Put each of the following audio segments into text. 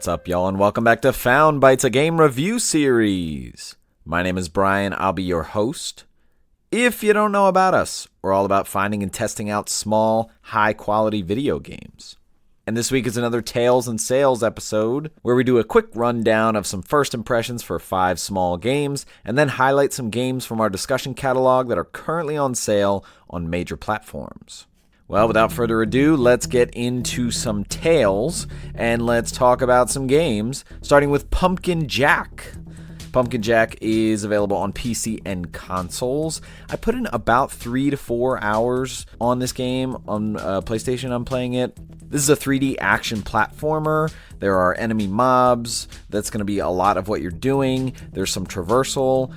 What's up, y'all, and welcome back to Found Bytes, a game review series. My name is Brian. I'll be your host. If you don't know about us, we're all about finding and testing out small, high-quality video games. And this week is another Tales and Sales episode, where we do a quick rundown of some first impressions for 5 small games, and then highlight some games from our discussion catalog that are currently on sale on major platforms. Well, without further ado, let's get into some tales, and let's talk about some games, starting with Pumpkin Jack. Pumpkin Jack is available on PC and consoles. I put in about 3 to 4 hours on this game. On PlayStation, I'm playing it. This is a 3D action platformer. There are enemy mobs. That's going to be a lot of what you're doing. There's some traversal.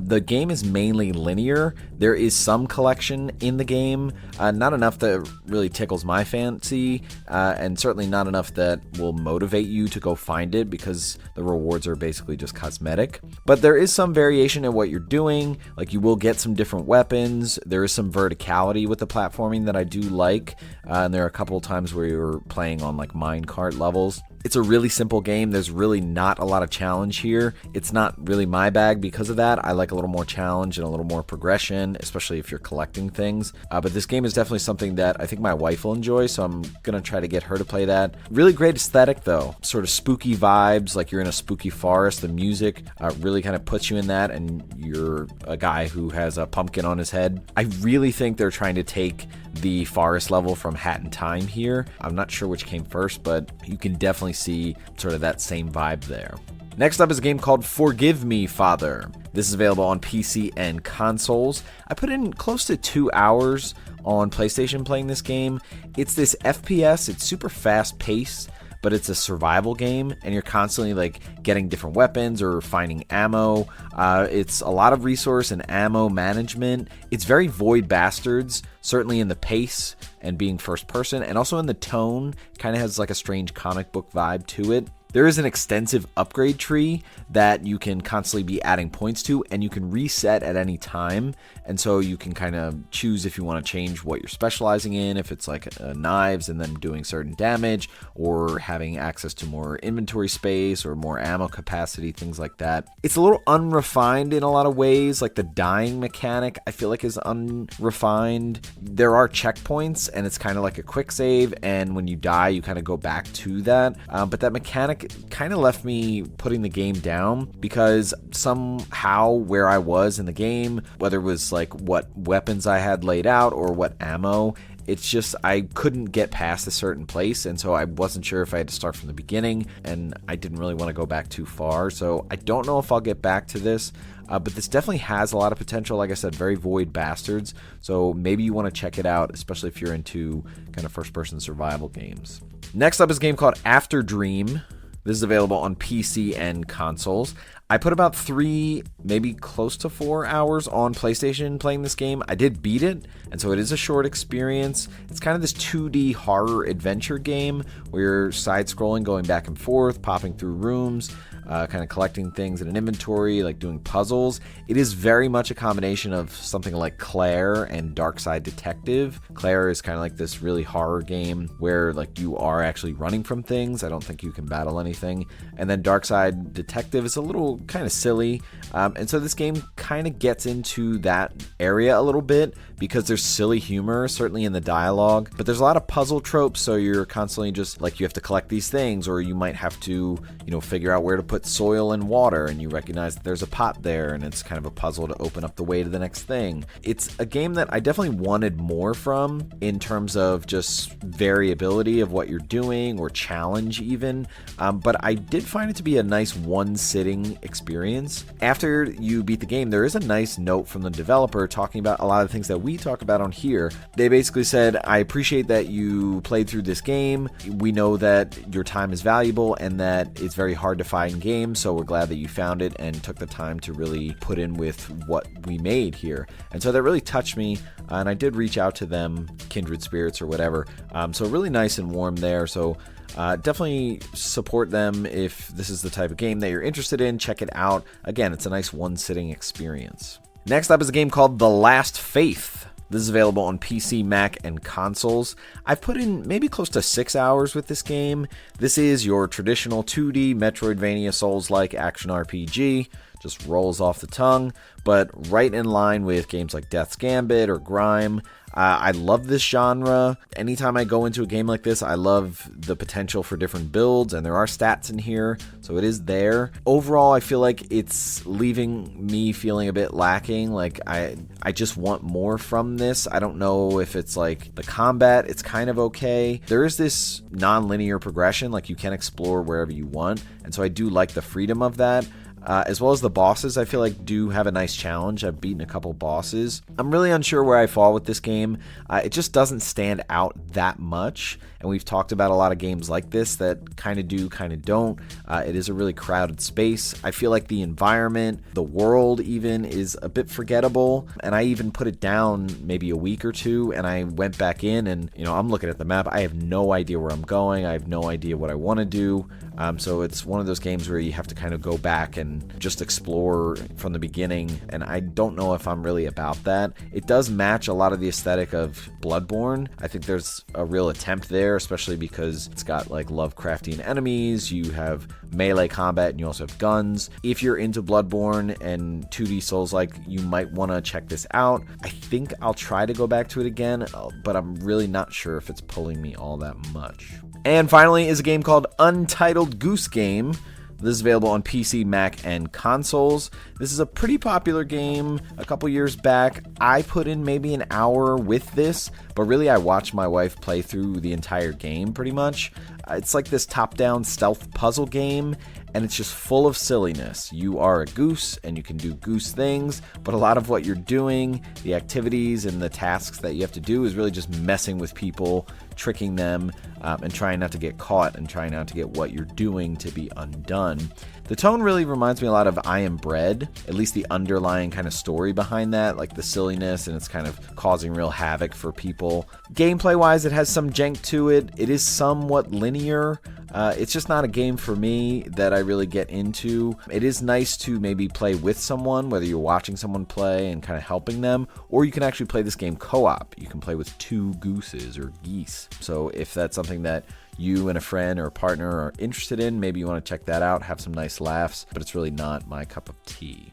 The game is mainly linear. There is some collection in the game. Not enough that really tickles my fancy, and certainly not enough that will motivate you to go find it because the rewards are basically just cosmetic. But there is some variation in what you're doing. Like, you will get some different weapons. There is some verticality with the platforming that I do like. And there are a couple of times where you're playing on like minecart levels. It's a really simple game. There's really not a lot of challenge here. It's not really my bag because of that. I like a little more challenge and a little more progression, especially if you're collecting things. But this game is definitely something that I think my wife will enjoy, so I'm going to try to get her to play that. Really great aesthetic, though. Sort of spooky vibes, like you're in a spooky forest. The music really kind of puts you in that, and you're a guy who has a pumpkin on his head. I really think they're trying to take the forest level from Hat in Time here. I'm not sure which came first, but you can definitely see sort of that same vibe there. Next up is a game called Forgive Me, Father. This is available on PC and consoles. I put in close to 2 hours on PlayStation playing this game. It's this FPS. It's super fast paced, but it's a survival game, and you're constantly like getting different weapons or finding ammo. It's a lot of resource and ammo management. It's very Void Bastards, certainly in the pace and being first person, and also in the tone. Kind of has like a strange comic book vibe to it. There is an extensive upgrade tree that you can constantly be adding points to, and you can reset at any time. And so you can kind of choose if you want to change what you're specializing in, if it's like knives and then doing certain damage, or having access to more inventory space or more ammo capacity, things like that. It's a little unrefined in a lot of ways, like the dying mechanic I feel like is unrefined. There are checkpoints, and it's kind of like a quick save, and when you die, you kind of go back to that. But that mechanic kind of left me putting the game down, because somehow where I was in the game, whether it was like what weapons I had laid out or what ammo, it's just I couldn't get past a certain place, and so I wasn't sure if I had to start from the beginning, and I didn't really want to go back too far. So I don't know if I'll get back to this, but this definitely has a lot of potential. Like I said, very Void Bastards, so maybe you want to check it out, especially if you're into kind of first-person survival games. Next up is a game called Afterdream. This is available on PC and consoles. I put about 3, maybe close to 4 hours on PlayStation playing this game. I did beat it, and so it is a short experience. It's kind of this 2D horror adventure game where you're side-scrolling, going back and forth, popping through rooms, kind of collecting things in an inventory, like doing puzzles. It is very much a combination of something like Claire and Darkside Detective. Claire is kind of like this really horror game where like you are actually running from things. I don't think you can battle anything. And then Darkside Detective is a little kind of silly. And so this game kind of gets into that area a little bit because there's silly humor, certainly in the dialogue, but there's a lot of puzzle tropes. So you're constantly just like, you have to collect these things, or you might have to, figure out where to put soil and water, and you recognize that there's a pot there, and it's kind of a puzzle to open up the way to the next thing. It's a game that I definitely wanted more from in terms of just variability of what you're doing, or challenge even, but I did find it to be a nice one-sitting experience. After you beat the game, there is a nice note from the developer talking about a lot of things that we talk about on here. They basically said, I appreciate that you played through this game. We know that your time is valuable and that it's very hard to find games, so we're glad that you found it and took the time to really put in with what we made here. And so that really touched me, and I did reach out to them, kindred spirits or whatever. So really nice and warm there. So definitely support them if this is the type of game that you're interested in. Check it out. Again, it's a nice one-sitting experience. Next up is a game called The Last Faith. This is available on PC, Mac, and consoles. I've put in maybe close to 6 hours with this game. This is your traditional 2D Metroidvania Souls-like action RPG. Just rolls off the tongue, but right in line with games like Death's Gambit or Grime. I love this genre. Anytime I go into a game like this, I love the potential for different builds, and there are stats in here, so it is there. Overall, I feel like it's leaving me feeling a bit lacking. Like, I just want more from this. I don't know if it's like the combat, it's kind of okay. There is this non-linear progression, like you can explore wherever you want, and so I do like the freedom of that. As well as the bosses, I feel like do have a nice challenge. I've beaten a couple bosses. I'm really unsure where I fall with this game. It just doesn't stand out that much. And we've talked about a lot of games like this that kind of do, kind of don't. It is a really crowded space. I feel like the environment, the world even, is a bit forgettable. And I even put it down maybe a week or two, and I went back in and, I'm looking at the map. I have no idea where I'm going. I have no idea what I want to do. So it's one of those games where you have to kind of go back and just explore from the beginning, and I don't know if I'm really about that. It does match a lot of the aesthetic of Bloodborne. I think there's a real attempt there, especially because it's got like Lovecraftian enemies, you have melee combat, and you also have guns. If you're into Bloodborne and 2D Souls-like, you might want to check this out. I think I'll try to go back to it again, but I'm really not sure if it's pulling me all that much. And finally is a game called Untitled Goose Game. This is available on PC, Mac, and consoles. This is a pretty popular game a couple years back. I put in maybe an hour with this, but really I watched my wife play through the entire game pretty much. It's like this top-down stealth puzzle game, and it's just full of silliness. You are a goose, and you can do goose things, but a lot of what you're doing, the activities and the tasks that you have to do, is really just messing with people, tricking them, and trying not to get caught, and trying not to get what you're doing to be undone. The tone really reminds me a lot of I Am Bread, at least the underlying kind of story behind that, like the silliness, and it's kind of causing real havoc for people. Gameplay-wise, it has some jank to it. It is somewhat linear. It's just not a game for me that I really get into. It is nice to maybe play with someone, whether you're watching someone play and kind of helping them, or you can actually play this game co-op. You can play with two gooses or geese. So if that's something that you and a friend or a partner are interested in, maybe you want to check that out, have some nice laughs, but it's really not my cup of tea.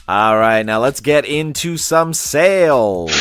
All right, now let's get into some sales.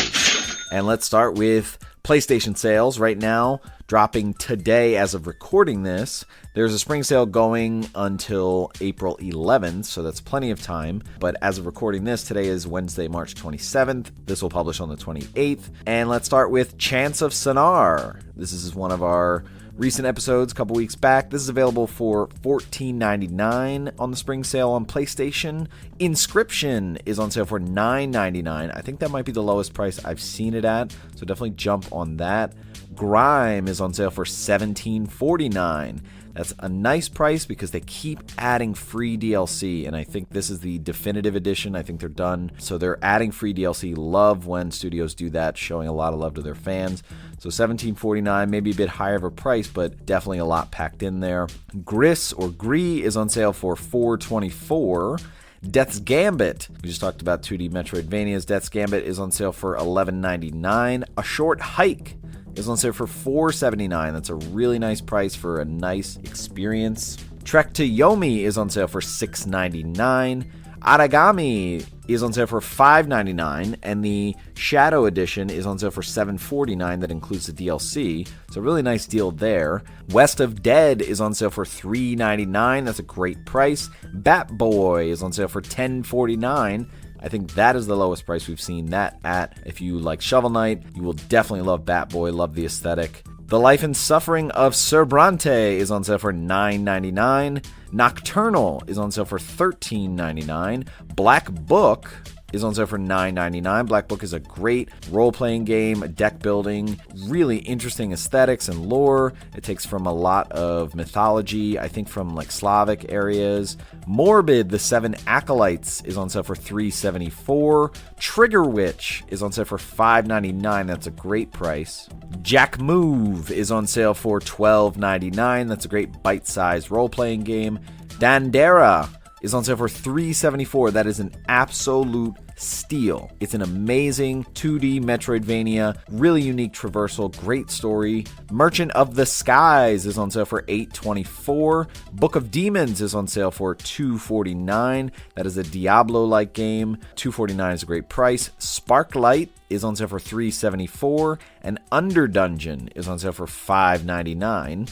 And let's start with PlayStation sales right now, dropping today as of recording this. There's a spring sale going until April 11th, so that's plenty of time. But as of recording this, today is Wednesday, March 27th. This will publish on the 28th. And let's start with Chants of Sonar. This is one of our recent episodes a couple weeks back. This is available for $14.99 on the spring sale on PlayStation. Inscription is on sale for $9.99. I think that might be the lowest price I've seen it at, so definitely jump on that. Grime is on sale for $17.49. That's a nice price because they keep adding free DLC, and I think this is the definitive edition. I think they're done. So they're adding free DLC. Love when studios do that, showing a lot of love to their fans. So $17.49, maybe a bit higher of a price, but definitely a lot packed in there. Gris or Gree is on sale for $4.24. Death's Gambit, we just talked about 2D Metroidvanias. Death's Gambit is on sale for $11.99. A Short Hike is on sale for $4.79. That's a really nice price for a nice experience. Trek to Yomi is on sale for $6.99. Aragami is on sale for $5.99, and the Shadow Edition is on sale for $7.49. That includes the DLC, so a really nice deal there. West of Dead is on sale for $3.99. That's a great price. Bat Boy is on sale for $10.49. I think that is the lowest price we've seen that at. If you like Shovel Knight, you will definitely love Bat Boy, love the aesthetic. The Life and Suffering of Sir Bronte is on sale for $9.99. Nocturnal is on sale for $13.99. Black Book is on sale for $9.99. Black Book is a great role-playing game, deck building, really interesting aesthetics and lore. It takes from a lot of mythology, I think from like Slavic areas. Morbid, The Seven Acolytes is on sale for $3.74. Trigger Witch is on sale for $5.99. That's a great price. Jack Move is on sale for $12.99. That's a great bite-sized role-playing game. Dandara is on sale for $3.74. That is an absolute steal. It's an amazing 2D Metroidvania, really unique traversal, great story. Merchant of the Skies is on sale for $8.24. Book of Demons is on sale for $2.49. That is a Diablo-like game. $2.49 is a great price. Sparklight is on sale for $3.74. And Under Dungeon is on sale for $5.99.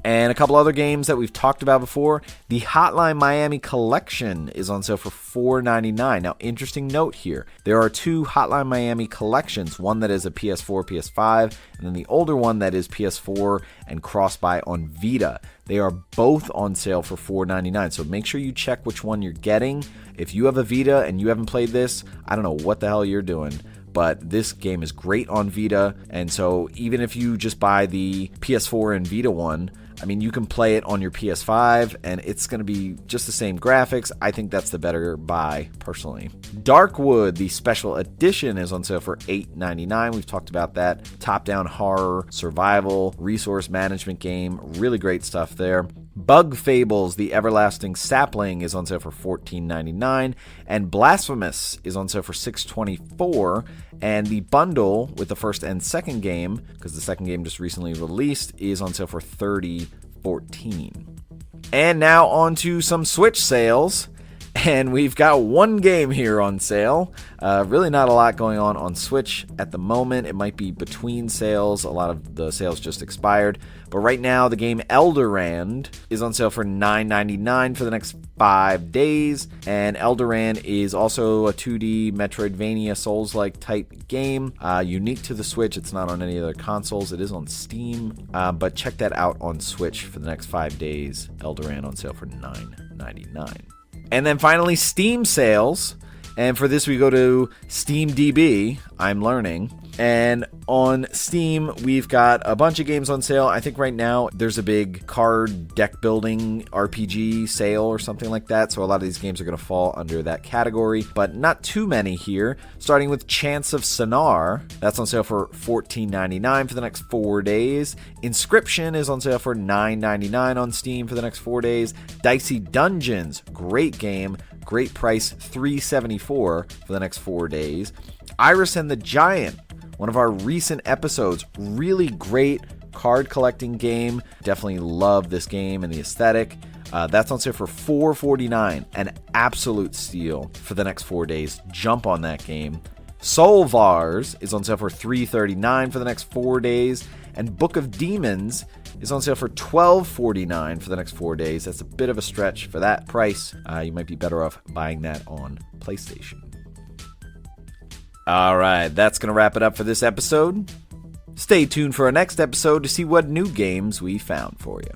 And a couple other games that we've talked about before. The Hotline Miami Collection is on sale for $4.99. Now, interesting note here. There are two Hotline Miami collections. One that is a PS4, PS5, and then the older one that is PS4 and cross-buy on Vita. They are both on sale for $4.99. So make sure you check which one you're getting. If you have a Vita and you haven't played this, I don't know what the hell you're doing. But this game is great on Vita. And so even if you just buy the PS4 and Vita one, I mean, you can play it on your PS5, and it's going to be just the same graphics. I think that's the better buy, personally. Darkwood, the special edition, is on sale for $8.99. We've talked about that. Top-down horror, survival, resource management game. Really great stuff there. Bug Fables, the Everlasting Sapling, is on sale for $14.99. And Blasphemous is on sale for $6.24. And the bundle with the first and second game, because the second game just recently released, is on sale for $30.14. And now on to some Switch sales. And we've got one game here on sale. Really not a lot going on Switch at the moment. It might be between sales. A lot of the sales just expired. But right now, the game Elderand is on sale for $9.99 for the next 5 days. And Elderand is also a 2D Metroidvania Souls-like type game. Unique to the Switch. It's not on any other consoles. It is on Steam. But check that out on Switch for the next 5 days. Elderand on sale for $9.99. And then finally, Steam sales. And for this, we go to SteamDB. I'm learning. And on Steam, we've got a bunch of games on sale. I think right now there's a big card deck building RPG sale or something like that. So a lot of these games are going to fall under that category, but not too many here. Starting with Chance of Sonar. That's on sale for $14.99 for the next 4 days. Inscription is on sale for $9.99 on Steam for the next 4 days. Dicey Dungeons. Great game. Great price. $3.74 for the next 4 days. Iris and the Giant. One of our recent episodes. Really great card collecting game. Definitely love this game and the aesthetic. That's on sale for $4.49. An absolute steal for the next 4 days. Jump on that game. Solvars is on sale for $3.39 for the next 4 days. And Book of Demons is on sale for $12.49 for the next 4 days. That's a bit of a stretch for that price. You might be better off buying that on PlayStation. All right, that's going to wrap it up for this episode. Stay tuned for our next episode to see what new games we found for you.